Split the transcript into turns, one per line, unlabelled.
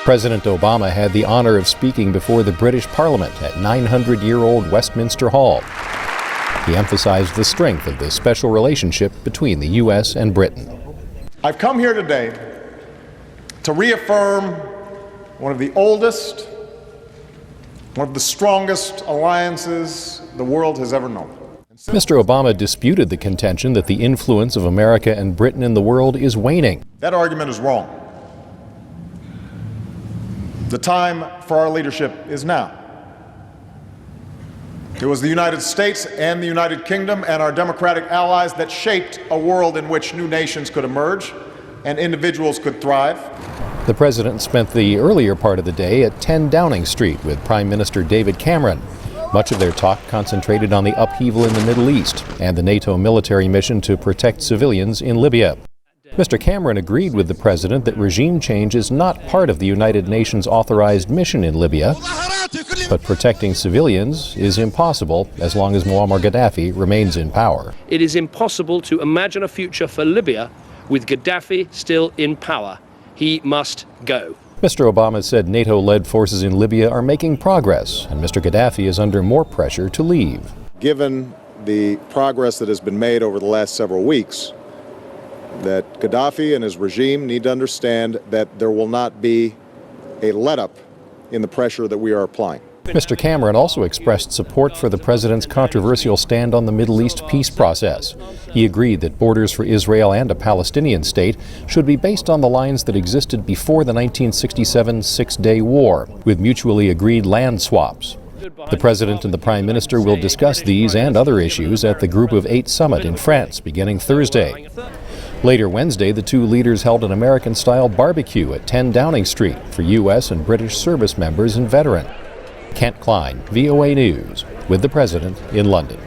President Obama had the honor of speaking before the British Parliament at 900-year-old Westminster Hall. He emphasized the strength of the special relationship between the U.S. and Britain.
I've come here today to reaffirm one of the oldest, one of the strongest alliances the world has ever known.
Mr. Obama disputed the contention that the influence of America and Britain in the world is waning.
That argument is wrong. The time for our leadership is now. It was the United States and the United Kingdom and our democratic allies that shaped a world in which new nations could emerge and individuals could thrive.
The president spent the earlier part of the day at 10 Downing Street with Prime Minister David Cameron. Much of their talk concentrated on the upheaval in the Middle East and the NATO military mission to protect civilians in Libya. Mr. Cameron agreed with the president that regime change is not part of the United Nations authorized mission in Libya, but protecting civilians is impossible as long as Muammar Gaddafi remains in power.
It is impossible to imagine a future for Libya with Gaddafi still in power. He must go.
Mr. Obama said NATO-led forces in Libya are making progress, and Mr. Gaddafi is under more pressure to leave.
Given the progress that has been made over the last several weeks, that Gaddafi and his regime need to understand that there will not be a let-up in the pressure that we are applying.
Mr. Cameron also expressed support for the president's controversial stand on the Middle East peace process. He agreed that borders for Israel and a Palestinian state should be based on the lines that existed before the 1967 Six-Day War, with mutually agreed land swaps. The president and the prime minister will discuss these and other issues at the Group of 8 summit in France beginning Thursday. Later Wednesday, the two leaders held an American-style barbecue at 10 Downing Street for U.S. and British service members and veterans. Kent Klein, VOA News, with the president in London.